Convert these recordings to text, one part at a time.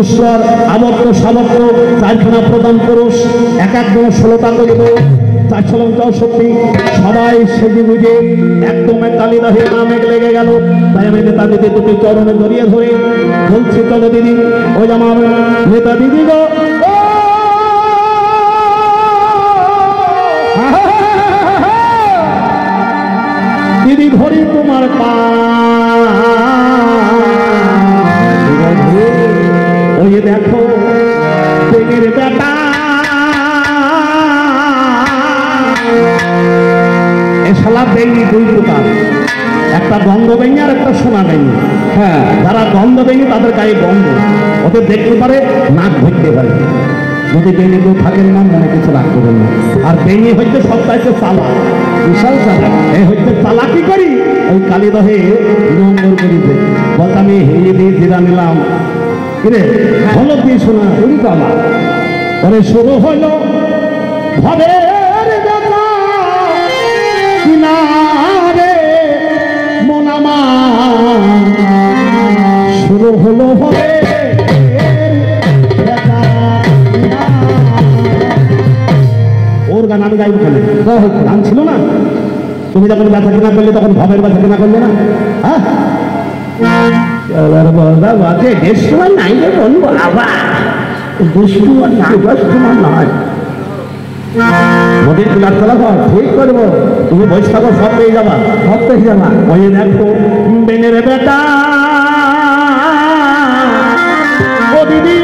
ঈশ্বর আবর্ত সাবর্ত চারখানা প্রদান পুরুষ এক একজন 16টা করিব 464 সবাই সেজে বুঝে একদম কালিদাহে নামে লেগে গেল। তাই আমি নেতা দিদি দুটি চরণে জড়িয়ে ধরে বলছি, চলো দিদি, ওই আমার নেতা দিদি গো, দিদি ধরি তোমার পা, ওই দেখো বেগের বেটা এ শালা বেঙ্গি দুই প্রকার, একটা গন্ধ বেঙ্গি আর একটা সোনা বেঙ্গি। হ্যাঁ, যারা গন্ধ বেঙ্গি তাদের গায়ে গন্ধ, ওদের দেখতে পারে, নাক ধরতে পারে। যদি বেঙ্গি কেউ থাকেন না মনে কিছু রাগ করবেন না। আর বেঙ্গি হইতে সবটাইতে চালা, বিশাল চালা। এই হইতে চালা কি করি, ওই কালীদহে নম্বর করিতে বলতে আমি হিলি দিয়ে জিরা নিলাম, কিরে হলদ দিয়ে শোনা ওই চালা। পরে শুরু হইল ভবের কিনারে মনামা, শুরু হলো হবে ওর গান আমি গাইব কেন? গান ছিল না? তুমি যখন ব্যথা কেনা করলে তখন ভবের ব্যথা কেনা করলে না? হ্যাঁ, দেশ তোমার নাই রে বলবো, আবার দেশ তোমার নাই, বস তোমার নয়। নদীর কিনার চলা কর, ঠিক করবো, তুমি বসে থাকো, সব পেয়ে যাবা, সব পেয়ে যাবা। ওই দেখো বেনের বেটা ও দিদি,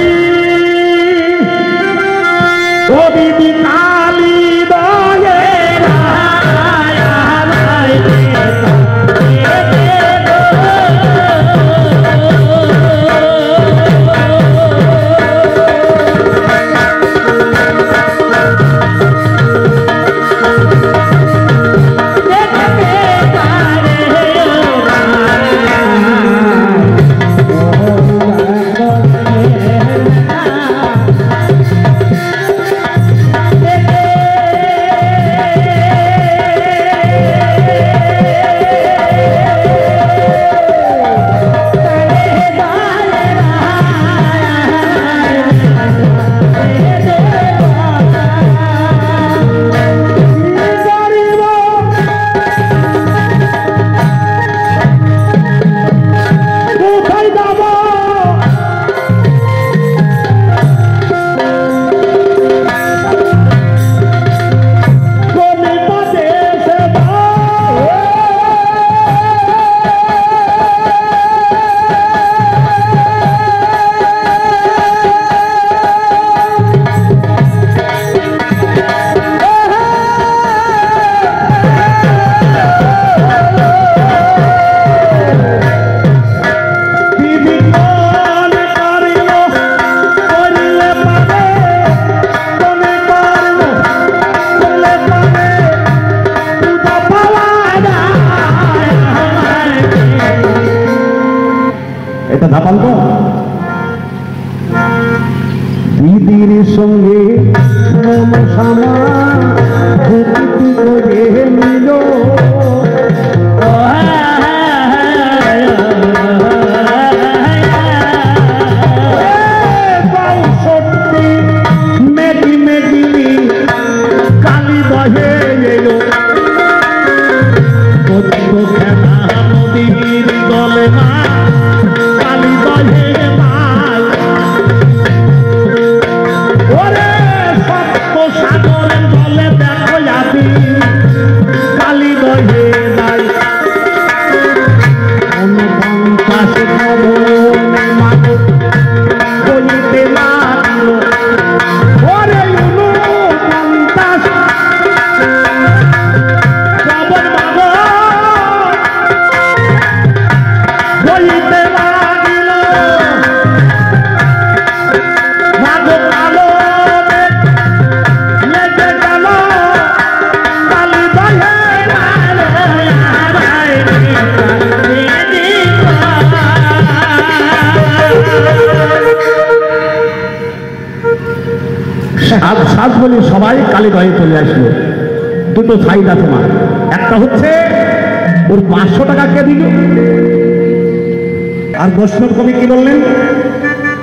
ও দিদি কালী দয়ে দিদির সঙ্গে মনসামা ভূতি করে নিল, সত্যি মেঘি মেঘি কালী দহে এলো, খেলা নদীর দলে মা কালী দহে মাল, ওরে সপ্ত সাগরের জলে দেখো যাবি কালী দহে নাই, অনুপঞ্চাশ মানুষ বলিতে লাগল, ওরে অনুপঞ্চাশ বলিতে লাগিল, মাগো কালো লেগে গেল কালী দহে। সাজ বলি সবাই কালী দহে চলে আসলো। দুটো সাইড আছে মা, একটা হচ্ছে ওর 500 টাকা কে দিল, আর বৈষ্ণব কবি কি বললেন,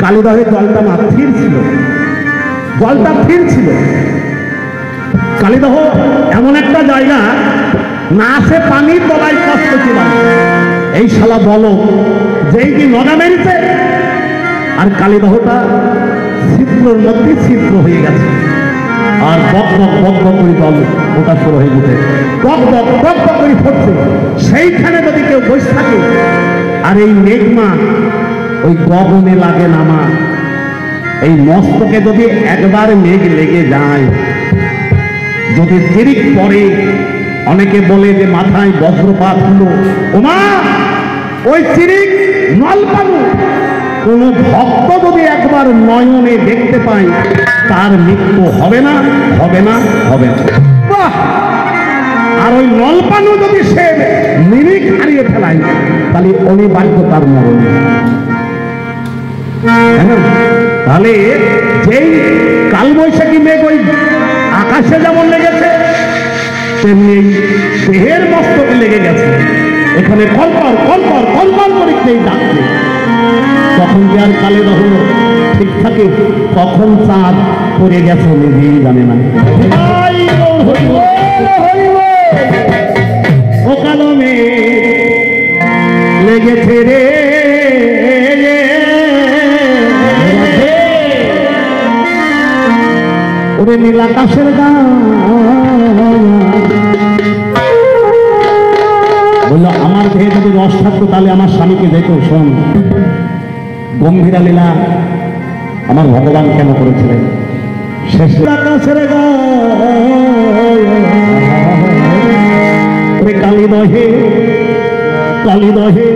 কালিদহে জলটা না স্থির ছিল, জলটা স্থির ছিল। কালিদহ এমন একটা জায়গা, না আসে পানির তলায় কষ্ট ছিল। এই শালা বলো যেই কি নগা মেরেছে, আর কালিদহটা ছিদ্রের মধ্যে ছিদ্র হয়ে গেছে, আর বক বক বক বক করে জল ওটা শুরু হয়ে গেছে, বক বক বক বক করে ফুটছে। সেইখানে যদি কেউ বসে থাকে, আর এই মেঘমা ওই গগনে লাগে না মা, এই মস্তকে যদি একবার মেঘ লেগে যায়, যদি চিরিক পরে, অনেকে বলে যে মাথায় বজ্রপাত হলো, ওমা ওই চিরিক নলপালু কোন ভক্ত যদি একবার নয়নে দেখতে পায়, তার মৃত্যু হবে না, হবে না, হবে না। আর ওই নলপালু যদি সে মিরিক হারিয়ে ফেলায়, তাহলে অনিবার্য তার মরণ। তাহলে যেই কালবৈশাখী মেঘ ওই আকাশে যেমন লেগেছে, তেমনি দেহের মস্তকে লেগে গেছে। এখানে কলকর কলকর কলকর করে সেই ডাকছে। তখন যে আর কালিদহ ঠিক থাকে, কখন চাঁদ পড়ে গেছে নিজেই জানে না। ও কালো মেঘ লেগেছে রে, ওরে নীল আকাশের গান। বললো আমার দেহে যদি রস থাকতো, তাহলে আমার স্বামীকে যেত। শোন, গম্ভীরা লীলা আমার ভগবান কেন করেছিলেন? শেষ আকাশের গান। কালিদহে কালিদহে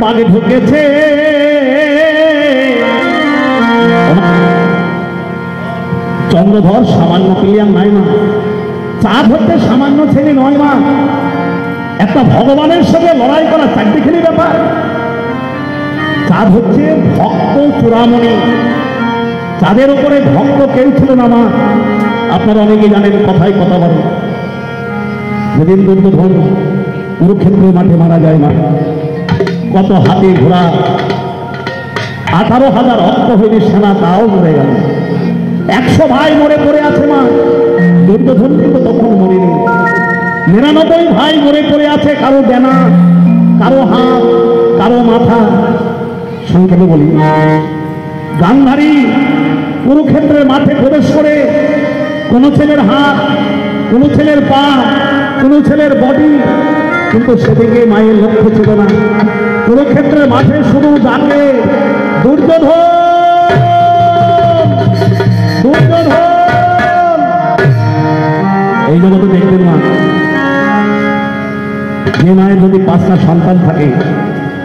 পানি ঢুকেছে, চন্দ্রধর সামান্য প্লেয়ার নাই মা, চাঁদ হচ্ছে সামান্য ছেলে নয় মা। একটা ভগবানের সঙ্গে লড়াই করা চারদিকেরই ব্যাপার। চাঁদ হচ্ছে ভক্ত চূড়ামণি, চাঁদের উপরে ভক্ত কেউ ছিল না মা। আপনারা অনেকে জানেন, কথায় কথা বলে, যেদিন দুর্যোধন কুরুক্ষেত্রের মাঠে মারা যায় মা, কত হাতে ঘোড়া 18,000 অক্ষৌহিণী সেনা তাও মরে গেল। 100 ভাই মরে পড়ে আছে মা। দুর্যোধন কিন্তু তখন মরেনি। 99 ভাই মরে পড়ে আছে, কারো ডানা, কারো হাত, কারো মাথা। সংক্ষেপে বলি, গান্ধারী কুরুক্ষেত্রের মাঠে প্রবেশ করে কোন ছেলের হাত, কোন ছেলের পা, কোন ছেলের বডি, কিন্তু সেদিকে মায়ের লক্ষ্য ছিল না। কুরুক্ষেত্রের মাঠে শুধু ডাকে দুর্যোধন, দুর্যোধন। এই জগতে দেখবেন মা, যে মায়ের যদি 5টা সন্তান থাকে,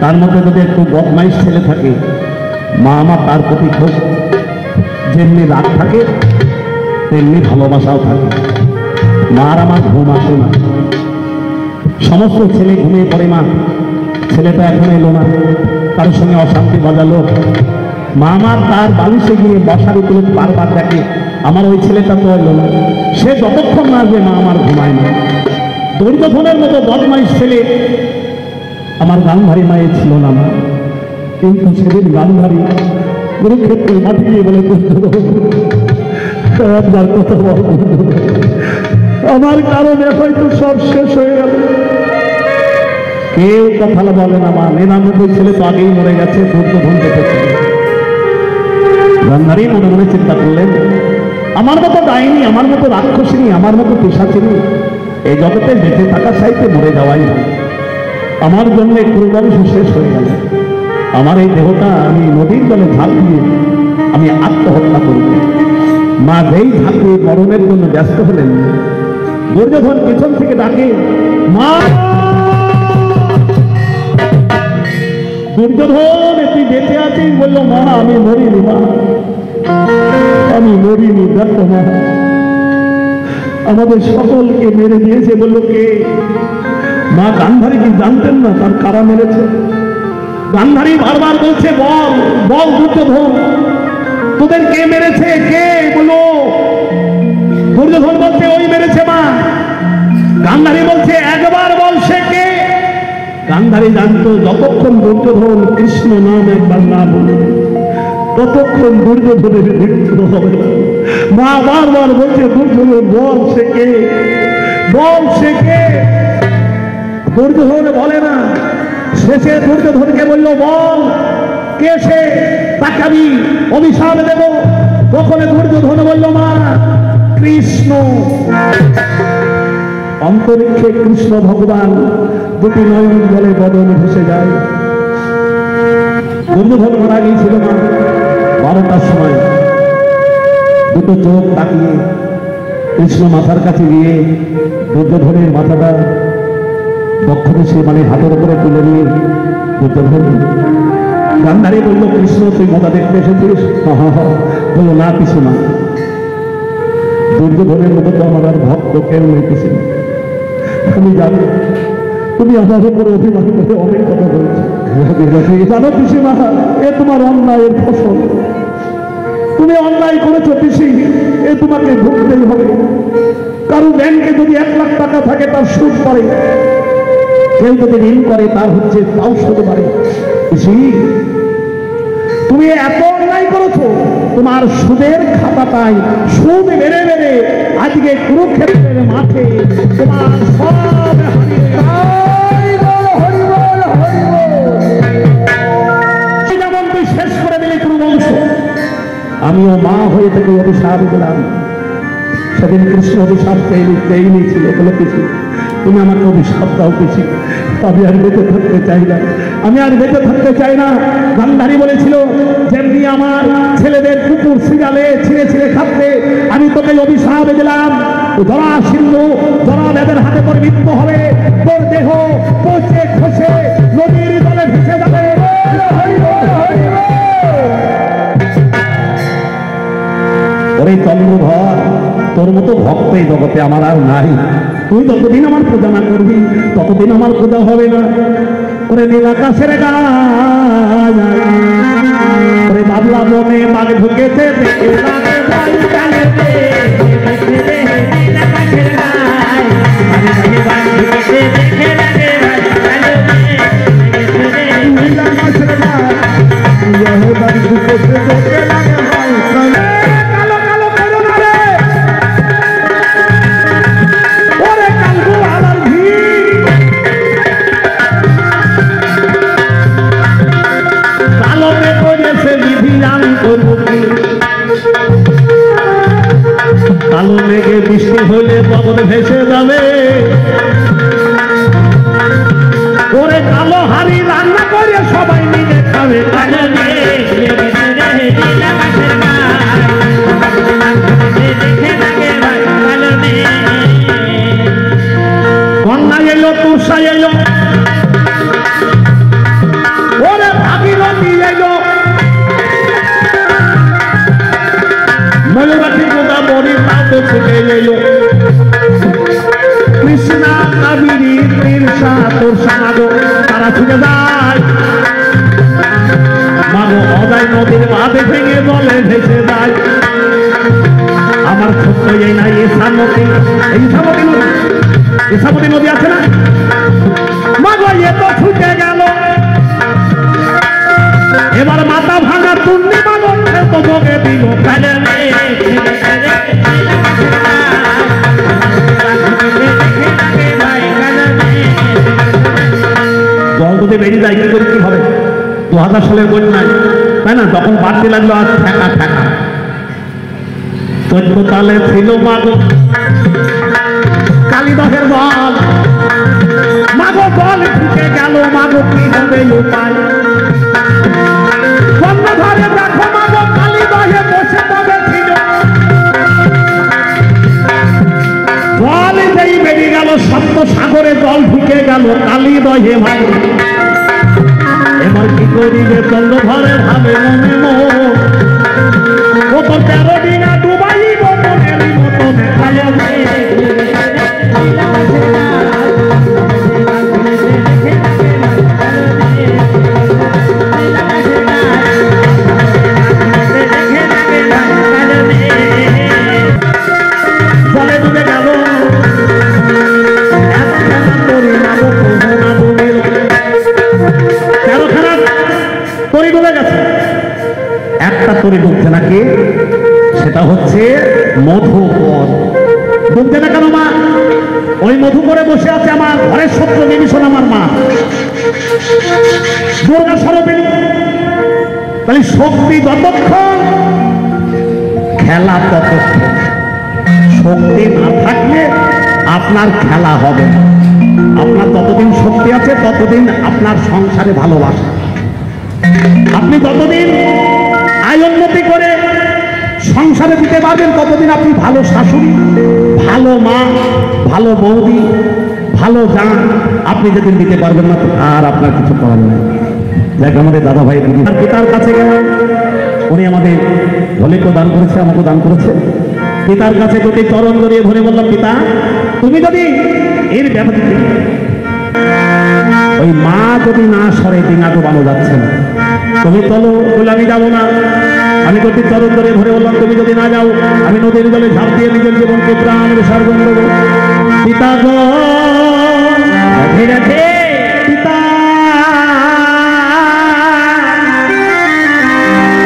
তার মধ্যে যদি একটু বদমাইশ ছেলে থাকে, মা আমার তার প্রতি খুব যেমনি রাগ থাকে, তেমনি ভালোবাসাও থাকে। মার আমার ঘুম আসে না, সমস্ত ছেলে ঘুমিয়ে পড়ে মা, ছেলেটা এখন এলো না, তার সঙ্গে অশান্তি বাজালো। মা আমার তার বালিশে গিয়ে বসার উপরে বারবার দেখে, আমার ওই ছেলেটা তো এলো না। সে যতক্ষণ না আসবে মা আমার ঘুমায় না। দুর্যোধনের মতো বদমাইশ ছেলে আমার গান্ধারী মায়ের ছিল না মা। কিন্তু সেদিন গান্ধারী কুরুক্ষেত্রের মাঠে গিয়ে বলে, আপনার কথা বল, আমার কারণে হয়তো সব শেষ হয়ে গেল। কেউ কথা বলে না মা। 99 ছেলে তো আগেই মরে গেছে, দুর্যোধন দেখেছে। গান্ধারী মনে মনে চিন্তা করলেন, আমার মতো ডাইনি, আমার মতো রাক্ষসিনী, আমার মতো পিশাচিনী এই জগতে বেঁচে থাকা চাইতে মরে যাওয়াই না। আমার জন্য কুরুবংশ শেষ হয়ে গেল। আমার এই দেহটা আমি নদীর জলে ঝাঁপ দিয়ে আমি আত্মহত্যা করব। মা যেই ঝাঁপিয়ে মরণের জন্য ব্যস্ত হলেন, দুর্যোধন পিছন থেকে ডাকে, মা। দুর্যোধন তুই বেঁচে আছিস? বললো, মা আমি মরিনি মা, আমি মরিনি। দেখো মা, আমাদের সকলকে মেরে দিয়েছে। বললো, কে? মা গান্ধারী কি জানতেন না তার কারা মেরেছে? গান্ধারী বারবার বলছে, বল বল দুর্যোধন, তোদের কে মেরেছে? কে? বলো। দুর্যোধন বলছে, ওই মেরেছে মা। গান্ধারী বলছে, একবার বল সে কে? গান্ধারী জানতো যতক্ষণ দুর্যোধন কৃষ্ণ নাম একবার না বলবে, ততক্ষণ দুর্যোধনের মৃত্যু হবে না। মা বারবার বলছে দুর্যোধন বল সে কে, বল সে কে। দুর্যোধন বলে না। শেষে দুর্যোধনকে বলল বল কে সে, তাকে আমি অভিশাপ দেব। তখন দুর্যোধন বলল মা কৃষ্ণ। অন্তরিক্ষে কৃষ্ণ ভগবান দুটি নয়ন জলে বদন ভেসে যায়। দুর্যোধন মারা গিয়েছিল মা 12টার সময়। দুটো চোখ তাকিয়ে কৃষ্ণ মাথার কাছে গিয়ে দুর্যোধনের মাথাটা বক্ষদেশে মানে হাতের উপরে তুলে নিয়ে দুর্যোধন গান্ধারী বলল কৃষ্ণ তুই মোদা দেখতে এসেছিস? বলল না কিছু না। দুর্যোধনের মতো তো আমার আর ভক্ত কেউ হইতেছে। আমি জানি তুমি আমার উপরে অভিমান করে অনেক কথা বলছো। জানো পিসিমা এ তোমার অন্যায়ের ফসল। তুমি অন্যায় করেছো পিসি, এ তোমাকে ভুগতেই হবে। কারো ব্যাংকে যদি 1 লাখ টাকা থাকে তার সুদ পারে, কেউ যদি ঋণ করে তার হচ্ছে তাও সুদ পারে। পিসি তুমি এত অন্যায় করেছো, তোমার সুদের খাতাটাই সুদ বেড়ে বেড়ে আজকে কুরুক্ষেত্রের মাঠে তোমার সব যেমন তুই শেষ করে দিলি কুরুবংশ। আমিও মা হয়ে থেকে অভিশাপ দিলাম। সেদিন কৃষ্ণ অভিশাপ পেয়ে ছিল বলে পিসি তুমি আমাকে অভিশাপ দাও পিসি, আমি আর বেঁচে থাকতে চাই না, আমি আর বেঁচে থাকতে চাই না। গান্ধারী বলেছিল যেমনি আমার ছেলেদের কুকুর শিরালে ছিঁড়ে ছিঁড়ে খাচ্ছে, আমি তোকে অভিশাপ দিলাম জরা সিন্ধু জরা বেদের হাতে তোর মৃত্যু হবে, তোর দেহ পচে খসে নদীর জলে ভেসে যাবে। ওরে চন্দ্রধর তোর মতো ভক্ত এই জগতে আমার আর নাই। তুই যতদিন আমার পূজা না করবি ততদিন আমার পূজা হবে না। ওরে নীল আকাশের গায়ে বাবলা বনে বাঘ ঢুকেছে কালো মেঘে বৃষ্টি হলে পবন ভেসে যাবে। ওরে কালো হাড়ি রান্না করে সবাই মিলে খাবে। কন্যা এলো তুষা এলো, ওরে ভাগীরথী এলো, ময়ূরাক্ষী গোদা বড়ি তাতে ছুটে এলো। কৃষ্ণা কাবেরী তিরসা তোরসা মাগো তারা ছুটে যায়। মাগো অদায় নদীর বাঁধে ভেঙে জলে ভেসে যায়। আমার ছোট্ট এই না ইসামতি, ইসামতি নদী আছে না, মাগো এ তো ছুটে গেল। এবার মাথা ভাঙা তুন্নি মাগো তো যোগে দিল। জল যদি বেরিয়ে যায় কিন্তু কি হবে? 2000 সালের বন্যায় তাই না, তখন বাড়তে লাগলো আর ঠেকা ঠেকা। 14 তালে ছিল মাগো কালীদহের বল, মাগো বল ঢুকে গেল, মাগো কি হবে উপায়? বন্যধারে দেখো মাগো কালীদহে বসে তবে ছিল। জল যেই বেরিয়ে গেল সপ্ত সাগরে জল ঢুকে গেল কালীদহে মাগো। এবার কি করিবে চন্দ্রধরে ভাবে মনে মন, ও তো 13 দিন ডুবাইব মনের মতনে। জলে ডুবে গেল তরি ডুবে গেছে। কি? সেটা হচ্ছে মধুকর। বুঝতে না কেন মা? ওই মধু করে বসে আছে আমার ঘরের সত্য বিভীষণ, আমার মা দুর্গা স্বরূপিণী। তাহলে শক্তি যতক্ষণ, খেলা ততক্ষণ। শক্তি না থাকলে আপনার খেলা হবে না। আপনার যতদিন শক্তি আছে ততদিন আপনার সংসারে ভালোবাসা। আপনি যতদিন আয় উন্নতি করে সংসারে দিতে পারবেন ততদিন আপনি ভালো শাশুড়ি, ভালো মা, ভালো বৌদি, ভালো জান আপনি যেদিন দিতে পারবেন না আর আপনার কিছু করার নেই। দেখ আমাদের দাদা ভাই দিদি পিতার কাছে গেল, উনি আমাদের হলিকে দান করেছে, আমাকে দান করেছে। পিতার কাছে যদি চরণ জড়িয়ে ধরে বললাম, পিতা তুমি যদি এর ব্যাপারে ওই মা যদি না সরে ডিঙা ডুবানো যাচ্ছে না, তুমি চলো। বলে আমি যাবো না। আমি যদি চরণ ধরে ধরে বললাম, তুমি যদি না যাও আমি নদীর জলে ঝাঁপ দিয়ে নিজের জীবনকে প্রাণ বিসর্জন দেবো। পিতা গো, ঠিক আছে পিতা,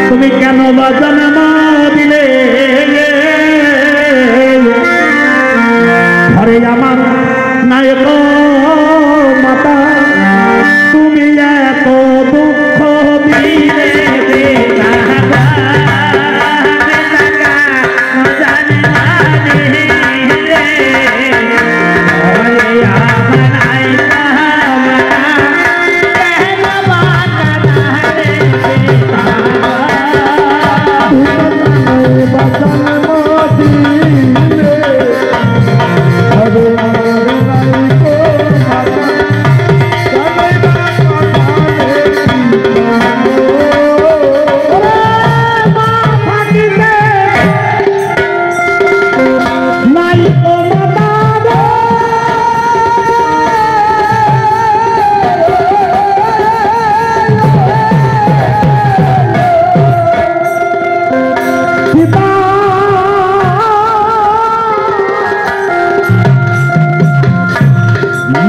তুমি কেন বা জন্ম দিলে ঘরে আমার নায়ক মাতা, তুমি এত দুঃখ দিলে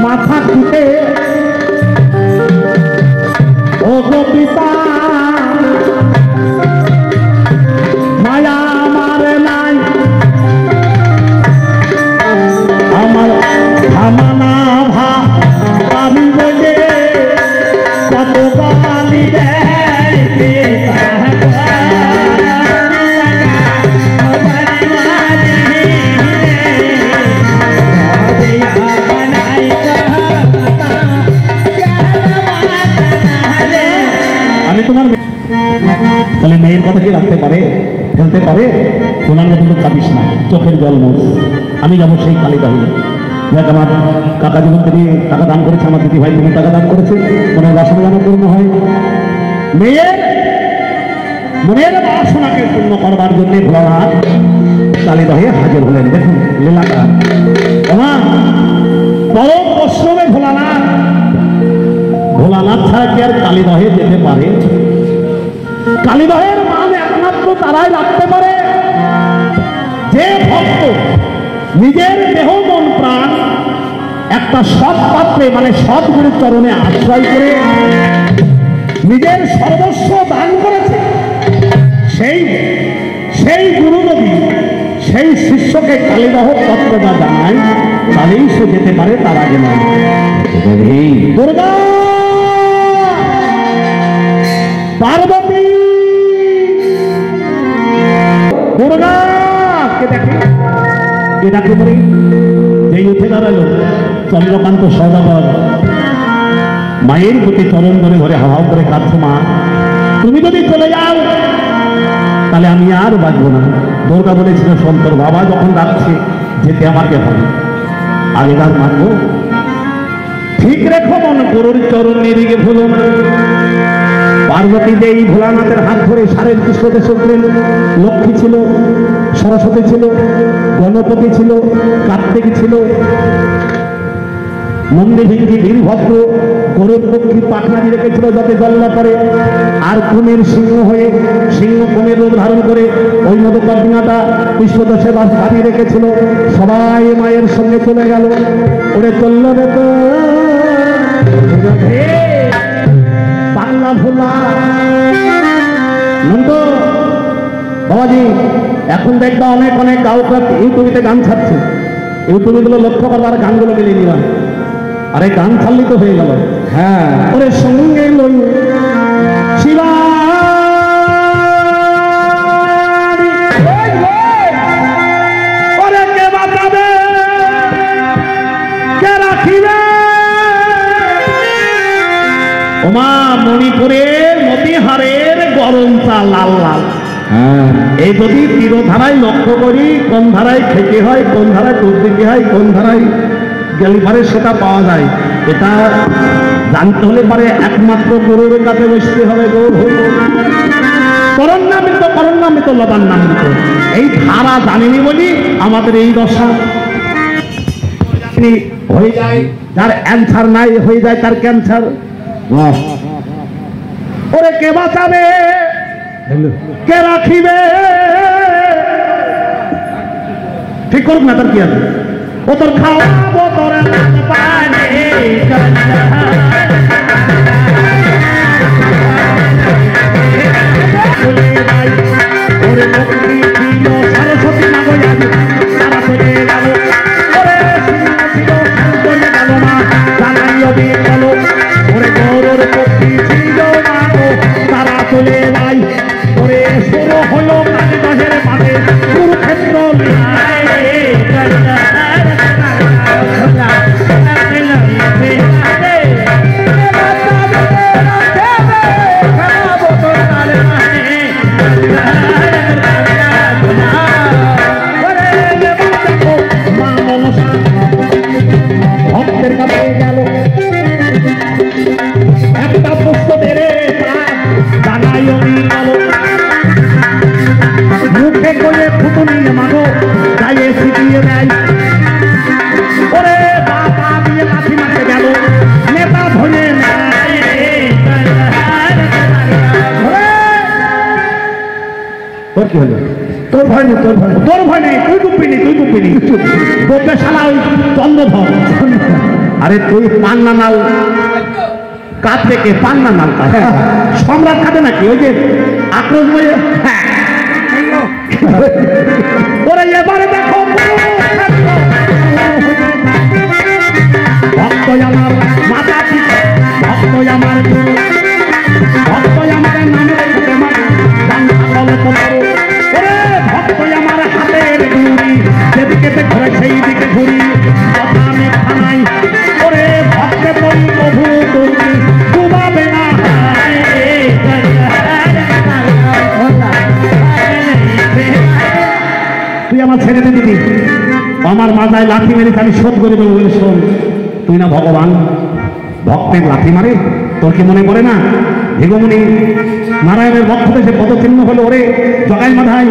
মাথা খুঁটে ও গো পিতা, মায়া আমার নাই, আমার থামানা ভা আমি বলে কত গালি তাহলে মেয়ের কথা কি রাখতে পারে, ফেলতে পারে? তোমার কিন্তু চাপিস না, চোখের জল মোস। আমি যাবো সেই কালীদহে। দেখ আমার কাকা জীবন তিনি টাকা দান করেছে, আমার দিদি ভাই তিনি টাকা দান করেছে, মনের বাসনা যেন পূর্ণ হয়। মেয়ের মনের বাসনাকে পূর্ণ করবার জন্য ভোলানাথ কালীদহে হাজির হলেন। দেখুন লীলাটা আমার পরম পশ্চিমে ভোলানাথ। ভোলানাথ ছাড়া কি আর কালীদহে যেতে পারে? কালীদহের মান একমাত্র তারাই রাখতে পারে যে ভক্ত নিজের দেহ মন প্রাণ একটা সৎ পাত্রে মানে সৎগুরুর চরণে আশ্রয় করে নিজের সর্বস্ব দান করেছে। সেই গুরু যদি সেই শিষ্যকে কালীদহ তত্ত্বটা জানায় তাহলেই সে যেতে পারে, তার আগে নয়। দুর্গা পার্বতী দুর্গাকে দেখে এটাকে বলি যেই উঠে দাঁড়ালো চন্দ্রকান্ত সদাগর মায়ের প্রতি চরণ ধরে ধরে হাওয়া করে কাঁদছে, মা তুমি যদি চলে যাও তাহলে আমি আর বাঁচবো না। দুর্গা বলেছিল, সন্তর বাবা যখন ডাকছে যেতে আমাকে হবে, আগেকার মানবো। ঠিক রেখো মন গুরুর চরণ নিরিগে ভুলো না। পার্বতী দেই ভোলানাথের হাত ধরে সারের কৃষ্ণতে চললেন। লক্ষ্মী ছিল, সরস্বতী ছিল, গণপতি ছিল, কার্তিক ছিল, নন্দী ভিঙ্গি বীরভদ্র গরুর লক্ষ্মী পাখনাদি রেখেছিল যাতে জল না পড়ে। আর কুমির সিংহ হয়ে সিংহ কুমির রূপ ধারণ করে ওই মধুকর্ণাটা কৃষ্ণদশে বাড়ি রেখেছিল। সবাই মায়ের সঙ্গে চলে গেল। ওরে চলল রে তো বাংলা ভোলা নন্দ বাবাজি এখন দেখবা অনেক অনেক গায়ক ইউটিউবে গান ছাড়ছে, ইউটিউবে গুলো লক্ষ্য করবার গানগুলো মিলিয়ে নিলাম, আরে গান ছাড়লি তো হয়ে গেল। হ্যাঁ ওরে সঙ্গে লই শিবা ওরে কে বাঁচাবে কে রাখিবে ওমা মণিপুরের মতিহারের গরম চা লাল লাল। এই যদি তীরধারায় লক্ষ্য করি কোন ধারায় খেতে হয়, কোন ধারায় দুধ দিতে হয়, কোন ধারায় গেলে পারে সেটা পাওয়া যায়, এটা জানতে হলে পারে একমাত্র গরুর কাছে বসতে হবে। গরু করন্নামিত লবান্নামিত এই ধারা জানেনি বলি আমাদের এই দশা হয়ে যায়। যার অ্যান্সার নাই হয়ে যায় তার ক্যান্সার। ওরে কে বাঁচাবে কে রাখিবে ঠিক করুক না, তার কি আছে? ও তোর খাওয়াবো তোর ওরে সরস্বতী নাগরিক তারা চলে গেল, ওরে চলে গেল না জানাইও দিয়ে গেল, ওরে গৌরর পক্ষী ছিল না তারা চলে যায়, ওরে শুরু হলো কালীবাহের মাঠে কুরুক্ষেত্র ভক্তের কাছে গেল একটা পুষ্প বেড়ে জানাইও দিয়ে গেল, মুখে করে ফুটুনি মাগো গায়ে ছিটিয়ে দেয়, ওরে বাবা দিয়ে লাঠি মারতে গেল নেতা ধরে তোর কি হলো? তোর ভয় নেই, তোর ভয় তোর ভয় নেই, তুই ডুববি ডুববে শালা ওই চন্দ্রধর। আরে তুই পান্না নাল কাঠ থেকে পান্না নাল সম্রাট কাটে নাকি ওই যে আক্রোশ বইয়ে। ওরে এবারে দেখো ভক্ত আমার মাতা পিতা ভক্ত আমার ভক্ত আমার নামে ভক্ত আমার হাতের ঘুরি যেদিকে ঘরে সেই দিকে ঘুরি কথা আমি খানাই, ওরে ভক্তে বই প্রভু তুমি ডুবাবে না। তুই আমার ছেড়ে দে দিদি, আমার মাথায় লাঠি মেরে আমি শোধ করে দেবো বলে শোন, তুই না ভগবান ভক্তের লাঠি মারে তোর কি মনে পড়ে না? ভিগমণি নারায়ণের ভক্তদের সে পদচিহ্ন হলো, ওরে জগাই মাথায়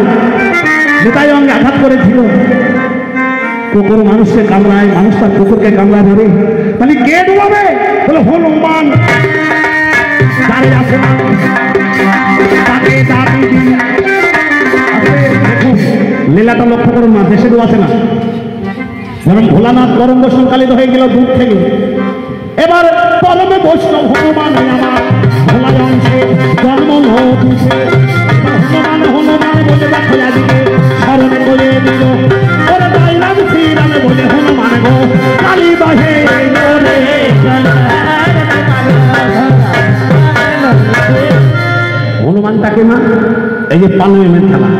জুতাই অঙ্গে আঘাত করেছিল, কুকুর মানুষকে কামড়ায়, মানুষ তার কুকুরকে কামড়ায় ধরে, তাহলে কে ডুবাবে? বলে হনুমান দাঁড়িয়ে আছে তাকে দাবি দিন। লীলাটা লক্ষ্য করুন না, দেশে ডুব আছে না, যেমন ভোলানাথ গরম দর্শন কালিত হয়ে গেল দূর থেকে। এবার পরমে বৈষ্ণব হনুমান আমার ভোলায় অংশে জন্ম হচ্ছে, হনুমান হনুমান বলে দেখো আজকে স্মরণে করে দিল, ওরে বাইরাম শ্রীরামে বলে হনুমান গো কালী বাহে হনুমানটাকে মা এই যে পালমের খেলা,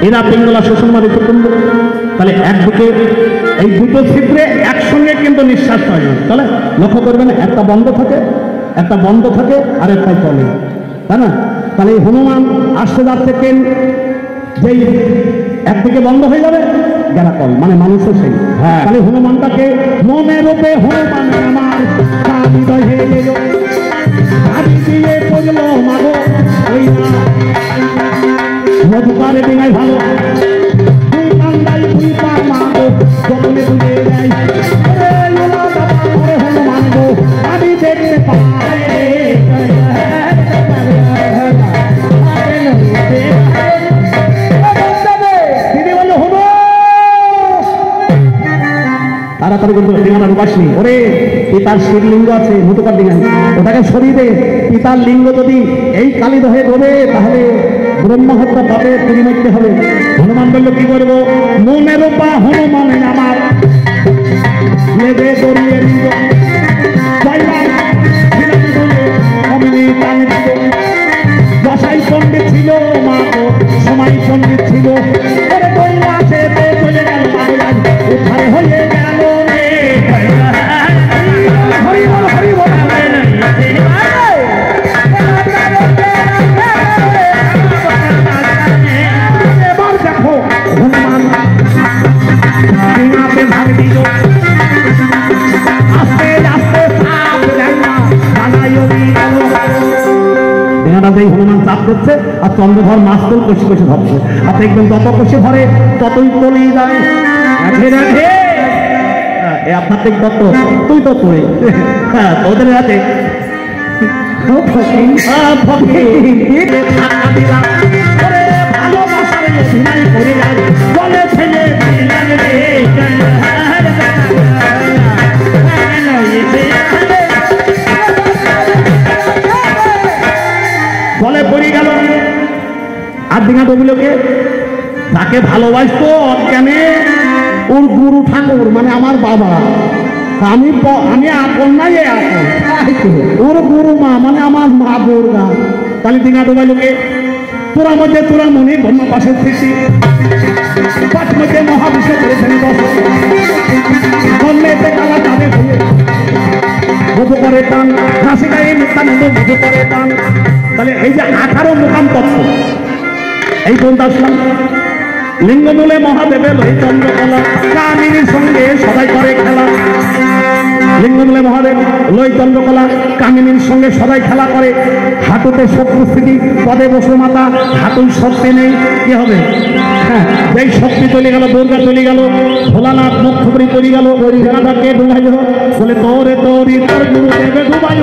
এরা পিঙ্গলা শোষণ মারে কুটুম্ব, তাহলে একদিকে এই দুটো ছিদ্রে একসঙ্গে কিন্তু নিঃশ্বাস হয় না, তাহলে লক্ষ্য করবেন একটা বন্ধ থাকে আর একটাই চলে, তাই না? তাহলে এই হনুমান আসতে যাচ্ছে কেন যেই একদিকে বন্ধ হয়ে যাবে গেলা কল মানে মানুষও সেই। তাহলে হনুমানটাকে মনে রূপে হনুমান আমার দিয়ে পড়লো মাগো ওই মধুকারে ডিঙাই ভালো তুই কান্দাই তুই পা মাগো জন্মে তুলে যাই হনুমান গো আমি দেখতে পাই। দিদি বললো হলো তাড়াতাড়ি কিন্তু ডিঙানার উপাসনি, ওরে পিতার শিবলিঙ্গ আছে মধুকার ডিঙাই, ওটাকে সরিয়ে দে। পিতার লিঙ্গ যদি এই কালিদহে ডোবে তাহলে ব্রহ্ম হত্যা পাবে পুরি মারতে হবে। হনুমান বলল কি করবো? মনের পা হনুমানে আমার লেগে দড়িয়ে দিল, দশাই পণ্ডিত ছিল, মা তো সময় পণ্ডিত ছিল, চলে গেল উদ্ধার হয়ে গেল রে। হরি বল হরি বল। এবার দেখো হনুমান ডিঙাতে ভাগ দিল, আস্তে আস্তে সাপ ডাঙা বানাইও গেল। ডিঙাটা যেই হনুমান চাপ করছে আর চন্দ্রধর মাছ তোল কষে কষে ধরছে, আর দেখবেন যত কষে ধরে ততই তলিয়ে যায়। আপনার ঠিক তত তুই তো তুই তোদের হাতে ভালোবাসার অভিনয় করে বলে ছেলে বলে পড়ে গেল। আর ডিঙা ডুবলোকে তাকে ভালোবাসতো অজ্ঞানে ওর গুরু ঠাকুর মানে আমার বাবা, আমি আপন নাই আপন, ওর গুরু মা মানে আমার মা দুর্গা। তাহলে ডিঙা ডুবাইলোকে তোরা মধ্যে তোরা মনে ব্রহ্ম পাশের স্মৃতি পাঠ মধ্যে মহাবিশ্ব করেছেন জন্মেতে কালা তাদের ভুলে বুঝে করে টান হাসি গায়ে নিত্যানন্দ বুঝে করে টান। তাহলে এই যে 18 মুকাম তত্ত্ব এই বলতে আসলাম। লিঙ্গমূলে মহাদেবের লই চন্দ্রকলা, কামিনীর সঙ্গে সদাই করে খেলা। লিঙ্গমূলে মহাদেব লই চন্দ্রকলা, কামিনীর সঙ্গে সদাই খেলা করে। হাঁটুতে শত্রু স্থিতি, পদে বসে মাতা, হাঁটুর শক্তি নেই, কি হবে? হ্যাঁ, এই শক্তি চলে গেল, দুর্গা চলে গেল, ভোলানাথ মুখ্য করে চলে গেল। কে ডুবাই বলে তোরে তোরি তোর গুরু দেবে ডুবাই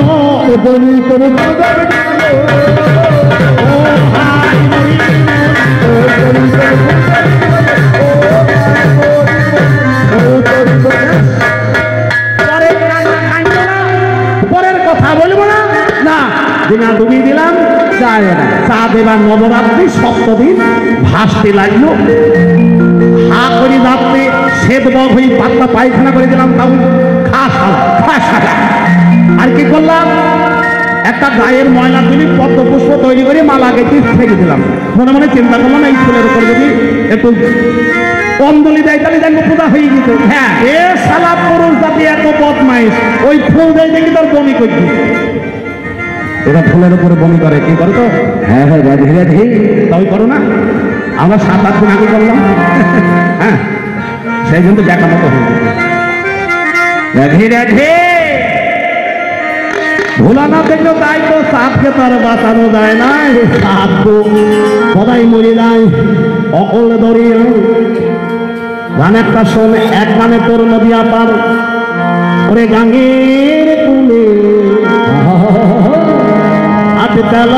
পরের কথা বলবো না, না ডিঙা ডুবিয়ে দিলাম, যায় না। চা দেবার নবরাত্রি 7 দিন ভাসতে লাগলো। হা করি রাত্রে শ্বেত বক হয়ে পাতলা পায়খানা করে দিলাম, তাও খাসালা। আর কি করলাম? একটা গায়ের ময়লা তুলি পদ্ম পুষ্প তৈরি করে মালা গেঁথে ফেলে দিলাম। মনে মনে চিন্তা করলাম এই ফুলের উপর যদি একটু অঞ্জলি দেয় তাহলে দেখবো পূজা হয়ে গেছে। হ্যাঁ, এ শালা পুরুষ জাতি এত বদমাইশ, ওই ফুল দেয় দেখি তোর বমি করছি। এরা ফুলের উপরে বমি করে, কি করে তো? হ্যাঁ হ্যাঁ রাধে রাধে, তাই করো না? আমরা 7-8 দিন আগে করলাম। হ্যাঁ, সেই জন্য দেখা মতো হয়ে রাধে রাধে। ভোলানাথ দেখলো তাই তো সাপকে তার বাঁচানো যায় না, সাপ তো সবাই মরে যায়, অকল দরিয়া। গান একটা শোন, এক গানে তোর নদিয়া পার, ওরে গাঙ্গের কুলে আটকাল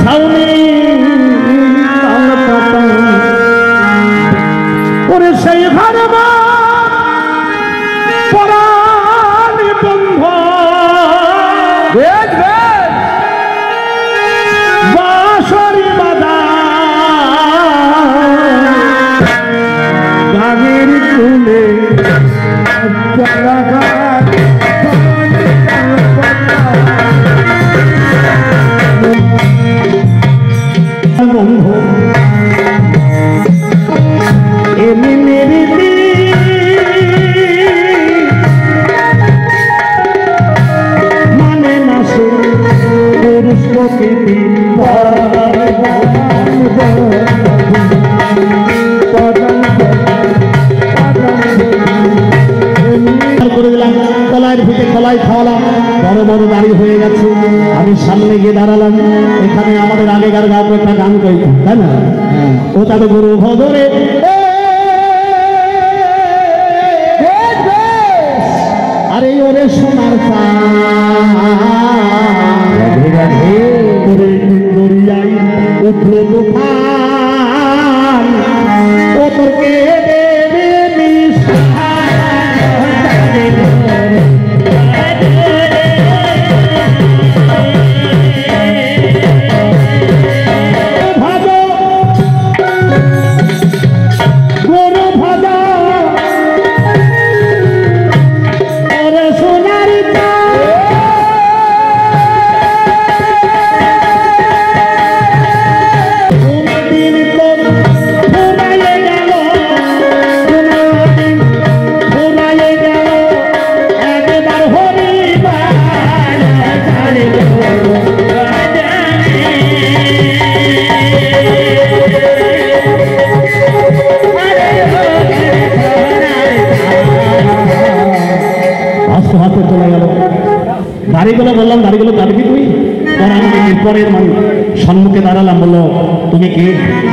ছাউনি ওরে সেই ঘর বাঁশরি বাজার গানের কুলে বন্ধ মানে না সে পুরুষ প্রকৃতি করে দিলাম। কলাইয়ের ভিতরে কলাই খাওয়ালাম, বড় বড় দাড়ি হয়ে গেছে। আমি সামনে গিয়ে দাঁড়ালাম। এখানে আমাদের আগেকার গাঁও একটা গান গাইত, তাই না? ও তাদের গুরু ভদরে আরে ওরে সোনার দরিয়াই উঠলো তুফান, ও তোকে দেবে সম্মুখে দাঁড়ালাম, বললো তুমি কে?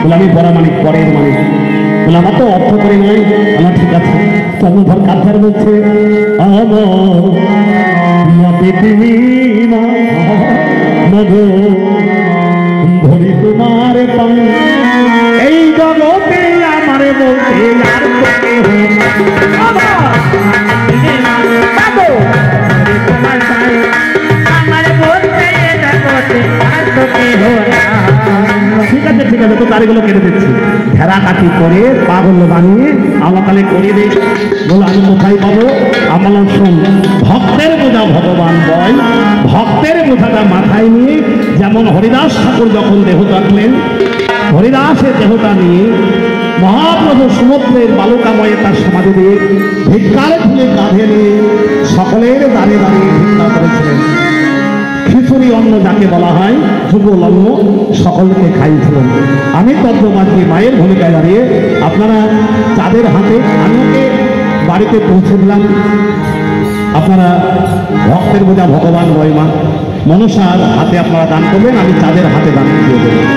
বলে আমি বড় মানিক, পরের মানিক। বলে আমার তো অর্থ করে নয়। আমার ঠিক আছে। কর্ণধর কাঁধার বলছে ধরি তোমার পান এই জগতে আমারে বলতে আর তো কেহ ঠিক আছে ঠিক আছে, তো তারিগুলো কেটে দিচ্ছি। ঘেরা কাঠি করে পাগল বানিয়ে আমাকালে করে দে। বলে আমি কোথায় পাবো? আমার শোন, ভক্তের বোঝা ভগবান বয়, ভক্তের বোঝাটা মাথায় নিয়ে, যেমন হরিদাস ঠাকুর যখন দেহ রাখলেন, হরিদাসের দেহটা নিয়ে মহাপ্রভু সমুদ্রের বালুকাময়ে তার সমাধি দিয়ে ভিক্ষারে ফুলে কাঁধে নিয়ে সকলের দাঁড়িয়ে দাঁড়িয়ে ভিক্ষা করেছিলেন। খিচুড়ি অন্ন যাকে বলা হয়, যুগল অন্ন, সকলকে খাইয়েছিলেন। আমি তদ্রমাঝি মায়ের ভূমিকায় দাঁড়িয়ে আপনারা যাদের হাতে, আমি ওকে বাড়িতে পৌঁছে দিলাম, আপনারা ভক্তের বোঝা ভগবান বয় মা মনসার হাতে আপনারা দান করবেন, আমি চাঁদের হাতে দান দিয়ে দেবেন।